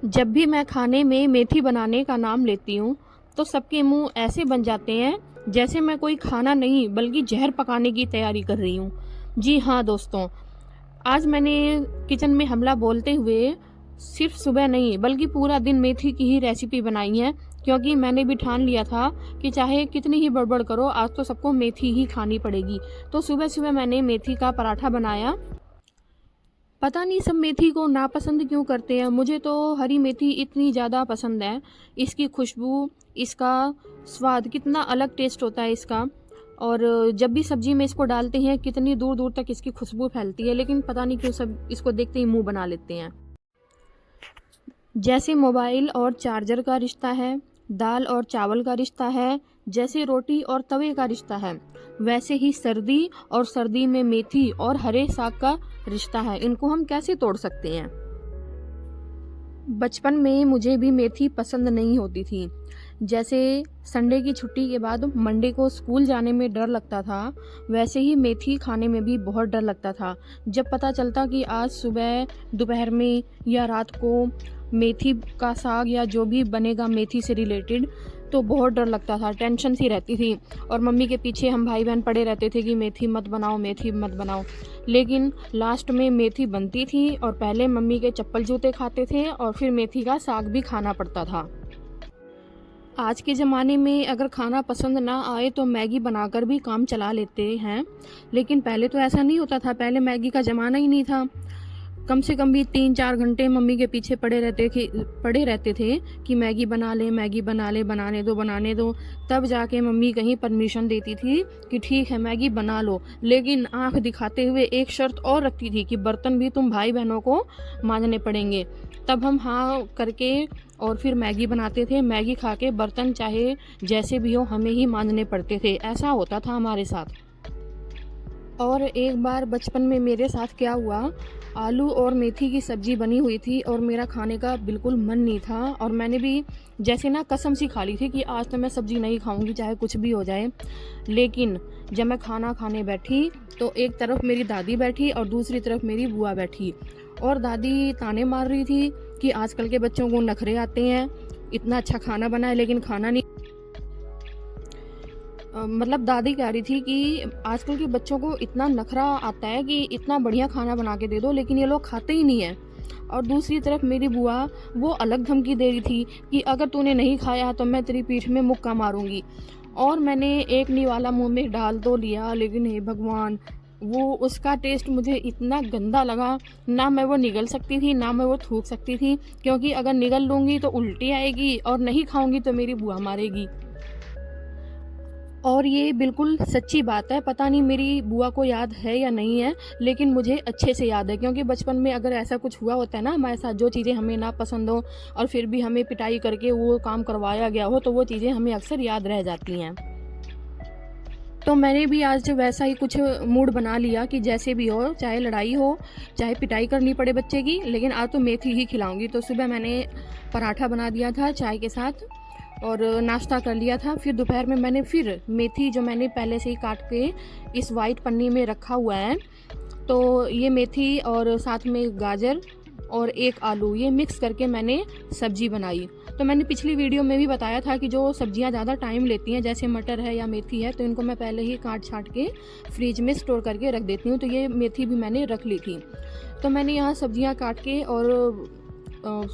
जब भी मैं खाने में मेथी बनाने का नाम लेती हूँ तो सबके मुंह ऐसे बन जाते हैं जैसे मैं कोई खाना नहीं बल्कि जहर पकाने की तैयारी कर रही हूँ। जी हाँ दोस्तों, आज मैंने किचन में हमला बोलते हुए सिर्फ सुबह नहीं बल्कि पूरा दिन मेथी की ही रेसिपी बनाई है, क्योंकि मैंने भी ठान लिया था कि चाहे कितनी ही बड़बड़ करो आज तो सबको मेथी ही खानी पड़ेगी। तो सुबह सुबह मैंने मेथी का पराठा बनाया। पता नहीं सब मेथी को नापसंद क्यों करते हैं, मुझे तो हरी मेथी इतनी ज़्यादा पसंद है। इसकी खुशबू, इसका स्वाद, कितना अलग टेस्ट होता है इसका। और जब भी सब्जी में इसको डालते हैं कितनी दूर दूर तक इसकी खुशबू फैलती है, लेकिन पता नहीं क्यों सब इसको देखते ही मुंह बना लेते हैं। जैसे मोबाइल और चार्जर का रिश्ता है, दाल और चावल का रिश्ता है, जैसे रोटी और तवे का रिश्ता है, वैसे ही सर्दी और सर्दी में मेथी और हरे साग का रिश्ता है। इनको हम कैसे तोड़ सकते हैं। बचपन में मुझे भी मेथी पसंद नहीं होती थी। जैसे संडे की छुट्टी के बाद मंडे को स्कूल जाने में डर लगता था, वैसे ही मेथी खाने में भी बहुत डर लगता था। जब पता चलता कि आज सुबह, दोपहर में या रात को मेथी का साग या जो भी बनेगा मेथी से रिलेटेड, तो बहुत डर लगता था, टेंशन सी रहती थी। और मम्मी के पीछे हम भाई बहन पड़े रहते थे कि मेथी मत बनाओ, मेथी मत बनाओ। लेकिन लास्ट में मेथी बनती थी और पहले मम्मी के चप्पल जूते खाते थे और फिर मेथी का साग भी खाना पड़ता था। आज के ज़माने में अगर खाना पसंद ना आए तो मैगी बनाकर भी काम चला लेते हैं, लेकिन पहले तो ऐसा नहीं होता था। पहले मैगी का ज़माना ही नहीं था। कम से कम भी 3-4 घंटे मम्मी के पीछे पड़े रहते थे कि मैगी बना ले, मैगी बना ले, बनाने दो। तब जाके मम्मी कहीं परमिशन देती थी कि ठीक है मैगी बना लो, लेकिन आंख दिखाते हुए एक शर्त और रखती थी कि बर्तन भी तुम भाई बहनों को मांजने पड़ेंगे। तब हम हाँ करके और फिर मैगी बनाते थे। मैगी खा के बर्तन चाहे जैसे भी हो हमें ही मांजने पड़ते थे, ऐसा होता था हमारे साथ। और एक बार बचपन में मेरे साथ क्या हुआ, आलू और मेथी की सब्ज़ी बनी हुई थी और मेरा खाने का बिल्कुल मन नहीं था। और मैंने भी जैसे ना कसम सी खा ली थी कि आज तो मैं सब्ज़ी नहीं खाऊंगी चाहे कुछ भी हो जाए। लेकिन जब मैं खाना खाने बैठी तो एक तरफ मेरी दादी बैठी और दूसरी तरफ मेरी बुआ बैठी, और दादी ताने मार रही थी कि आजकल के बच्चों को नखरे आते हैं, इतना अच्छा खाना बना है लेकिन खाना नहीं। मतलब दादी कह रही थी कि आजकल के बच्चों को इतना नखरा आता है कि इतना बढ़िया खाना बना के दे दो लेकिन ये लोग खाते ही नहीं है। और दूसरी तरफ मेरी बुआ वो अलग धमकी दे रही थी कि अगर तूने नहीं खाया तो मैं तेरी पीठ में मुक्का मारूंगी। और मैंने एक निवाला मुंह में डाल तो लिया, लेकिन हे भगवान, वो उसका टेस्ट मुझे इतना गंदा लगा। ना मैं वो निगल सकती थी ना मैं वो थूक सकती थी, क्योंकि अगर निगल लूँगी तो उल्टी आएगी और नहीं खाऊंगी तो मेरी बुआ मारेगी। और ये बिल्कुल सच्ची बात है। पता नहीं मेरी बुआ को याद है या नहीं है, लेकिन मुझे अच्छे से याद है, क्योंकि बचपन में अगर ऐसा कुछ हुआ होता है ना हमारे साथ, जो चीज़ें हमें ना पसंद हो और फिर भी हमें पिटाई करके वो काम करवाया गया हो, तो वो चीज़ें हमें अक्सर याद रह जाती हैं। तो मैंने भी आज वैसा ही कुछ मूड बना लिया कि जैसे भी हो, चाहे लड़ाई हो, चाहे पिटाई करनी पड़े बच्चे की, लेकिन आज तो मेथी ही खिलाऊंगी। तो सुबह मैंने पराठा बना दिया था चाय के साथ और नाश्ता कर लिया था। फिर दोपहर में मैंने फिर मेथी जो मैंने पहले से ही काट के इस वाइट पन्नी में रखा हुआ है, तो ये मेथी और साथ में गाजर और एक आलू, ये मिक्स करके मैंने सब्जी बनाई। तो मैंने पिछली वीडियो में भी बताया था कि जो सब्जियां ज़्यादा टाइम लेती हैं जैसे मटर है या मेथी है, तो इनको मैं पहले ही काट छाट के फ्रिज में स्टोर करके रख देती हूँ। तो ये मेथी भी मैंने रख ली थी। तो मैंने यहाँ सब्जियाँ काट के और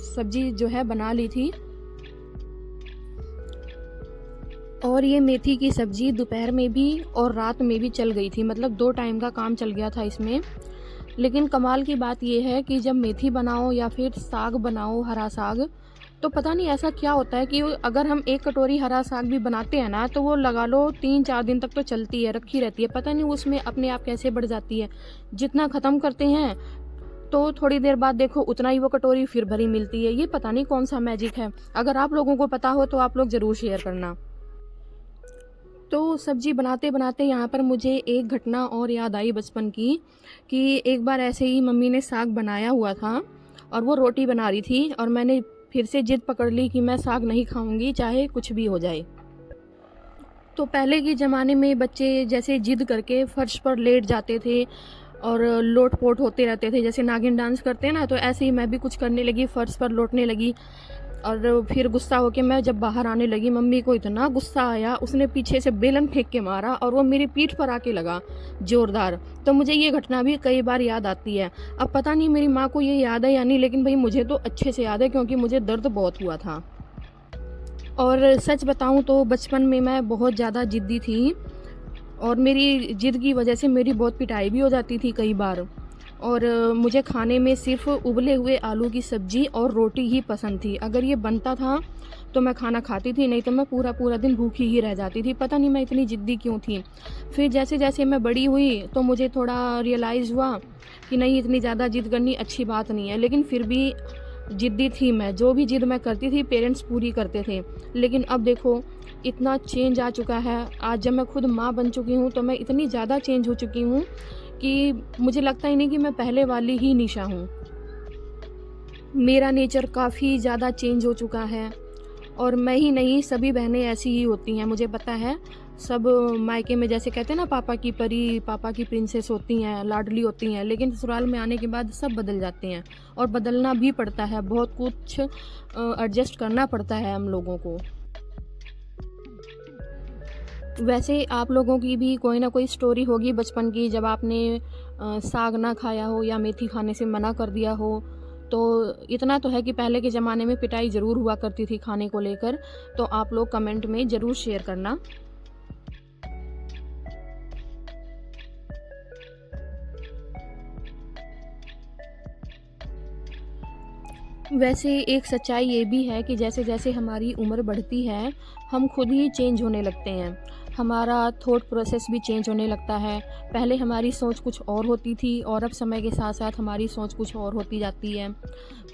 सब्जी जो है बना ली थी। और ये मेथी की सब्ज़ी दोपहर में भी और रात में भी चल गई थी, मतलब 2 टाइम का काम चल गया था इसमें। लेकिन कमाल की बात ये है कि जब मेथी बनाओ या फिर साग बनाओ, हरा साग, तो पता नहीं ऐसा क्या होता है कि अगर हम 1 कटोरी हरा साग भी बनाते हैं ना, तो वो लगा लो 3-4 दिन तक तो चलती है, रखी रहती है। पता नहीं उसमें अपने आप कैसे बढ़ जाती है। जितना ख़त्म करते हैं तो थोड़ी देर बाद देखो उतना ही वो कटोरी फिर भरी मिलती है। ये पता नहीं कौन सा मैजिक है। अगर आप लोगों को पता हो तो आप लोग ज़रूर शेयर करना। तो सब्जी बनाते बनाते यहाँ पर मुझे एक घटना और याद आई बचपन की, कि एक बार ऐसे ही मम्मी ने साग बनाया हुआ था और वो रोटी बना रही थी, और मैंने फिर से जिद पकड़ ली कि मैं साग नहीं खाऊंगी चाहे कुछ भी हो जाए। तो पहले के ज़माने में बच्चे जैसे जिद करके फर्श पर लेट जाते थे और लोट-पोट होते रहते थे, जैसे नागिन डांस करते हैं ना, तो ऐसे ही मैं भी कुछ करने लगी, फ़र्श पर लोटने लगी। और फिर गुस्सा होके मैं जब बाहर आने लगी, मम्मी को इतना गुस्सा आया, उसने पीछे से बेलन फेंक के मारा और वो मेरी पीठ पर आके लगा ज़ोरदार। तो मुझे ये घटना भी कई बार याद आती है। अब पता नहीं मेरी माँ को ये याद है या नहीं, लेकिन भई मुझे तो अच्छे से याद है, क्योंकि मुझे दर्द बहुत हुआ था। और सच बताऊँ तो बचपन में मैं बहुत ज़्यादा ज़िद्दी थी, और मेरी ज़िद की वजह से मेरी बहुत पिटाई भी हो जाती थी कई बार। और मुझे खाने में सिर्फ़ उबले हुए आलू की सब्ज़ी और रोटी ही पसंद थी। अगर ये बनता था तो मैं खाना खाती थी, नहीं तो मैं पूरा-पूरा दिन भूखी ही रह जाती थी। पता नहीं मैं इतनी ज़िद्दी क्यों थी। फिर जैसे-जैसे मैं बड़ी हुई तो मुझे थोड़ा रियलाइज़ हुआ कि नहीं, इतनी ज़्यादा ज़िद करनी अच्छी बात नहीं है। लेकिन फिर भी ज़िद्दी थी मैं, जो भी ज़िद मैं करती थी पेरेंट्स पूरी करते थे। लेकिन अब देखो इतना चेंज आ चुका है। आज जब मैं खुद माँ बन चुकी हूँ तो मैं इतनी ज़्यादा चेंज हो चुकी हूँ कि मुझे लगता ही नहीं कि मैं पहले वाली ही निशा हूँ। मेरा नेचर काफ़ी ज़्यादा चेंज हो चुका है, और मैं ही नहीं, सभी बहनें ऐसी ही होती हैं, मुझे पता है। सब मायके में जैसे कहते हैं ना, पापा की परी, पापा की प्रिंसेस होती हैं, लाडली होती हैं, लेकिन ससुराल में आने के बाद सब बदल जाते हैं, और बदलना भी पड़ता है। बहुत कुछ एडजस्ट करना पड़ता है हम लोगों को। वैसे आप लोगों की भी कोई ना कोई स्टोरी होगी बचपन की, जब आपने साग ना खाया हो या मेथी खाने से मना कर दिया हो। तो इतना तो है कि पहले के ज़माने में पिटाई ज़रूर हुआ करती थी खाने को लेकर। तो आप लोग कमेंट में ज़रूर शेयर करना। वैसे एक सच्चाई ये भी है कि जैसे-जैसे हमारी उम्र बढ़ती है, हम खुद ही चेंज होने लगते हैं। हमारा थॉट प्रोसेस भी चेंज होने लगता है। पहले हमारी सोच कुछ और होती थी, और अब समय के साथ-साथ हमारी सोच कुछ और होती जाती है।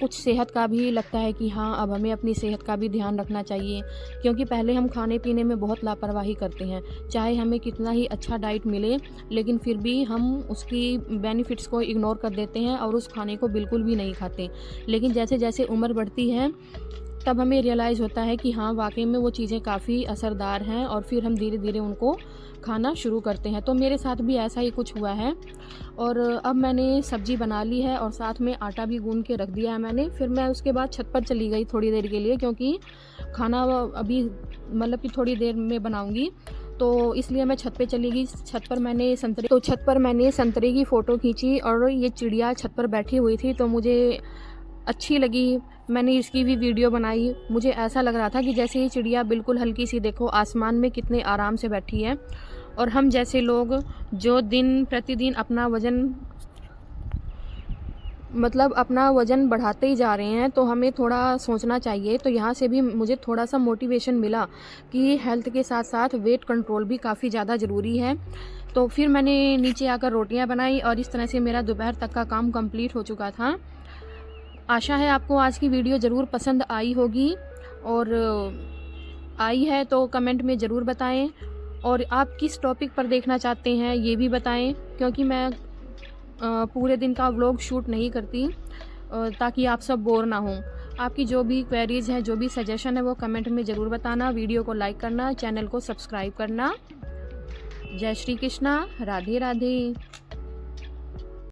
कुछ सेहत का भी लगता है कि हाँ, अब हमें अपनी सेहत का भी ध्यान रखना चाहिए, क्योंकि पहले हम खाने-पीने में बहुत लापरवाही करते हैं। चाहे हमें कितना ही अच्छा डाइट मिले, लेकिन फिर भी हम उसकी बेनिफिट्स को इग्नोर कर देते हैं और उस खाने को बिल्कुल भी नहीं खाते। लेकिन जैसे-जैसे उम्र बढ़ती है, तब हमें रियलाइज़ होता है कि हाँ, वाक़ई में वो चीज़ें काफ़ी असरदार हैं, और फिर हम धीरे-धीरे उनको खाना शुरू करते हैं। तो मेरे साथ भी ऐसा ही कुछ हुआ है, और अब मैंने सब्ज़ी बना ली है और साथ में आटा भी गूँध के रख दिया है मैंने। फिर मैं उसके बाद छत पर चली गई थोड़ी देर के लिए, क्योंकि खाना अभी मतलब कि थोड़ी देर में बनाऊँगी, तो इसलिए मैं छत पे चली गई। छत पर मैंने संतरे की फ़ोटो खींची, और ये चिड़िया छत पर बैठी हुई थी तो मुझे अच्छी लगी। मैंने इसकी भी वीडियो बनाई। मुझे ऐसा लग रहा था कि जैसे ये चिड़िया बिल्कुल हल्की सी, देखो आसमान में कितने आराम से बैठी है। और हम जैसे लोग जो दिन प्रतिदिन अपना वज़न बढ़ाते ही जा रहे हैं, तो हमें थोड़ा सोचना चाहिए। तो यहाँ से भी मुझे थोड़ा-सा मोटिवेशन मिला कि हेल्थ के साथ-साथ वेट कंट्रोल भी काफ़ी ज़्यादा ज़रूरी है। तो फिर मैंने नीचे आकर रोटियाँ बनाई, और इस तरह से मेरा दोपहर तक का काम कंप्लीट हो चुका था। आशा है आपको आज की वीडियो ज़रूर पसंद आई होगी, और आई है तो कमेंट में ज़रूर बताएं, और आप किस टॉपिक पर देखना चाहते हैं ये भी बताएं, क्योंकि मैं पूरे दिन का व्लॉग शूट नहीं करती, ताकि आप सब बोर ना हों। आपकी जो भी क्वेरीज़ हैं, जो भी सजेशन है, वो कमेंट में ज़रूर बताना। वीडियो को लाइक करना, चैनल को सब्सक्राइब करना। जय श्री कृष्णा, राधे राधे।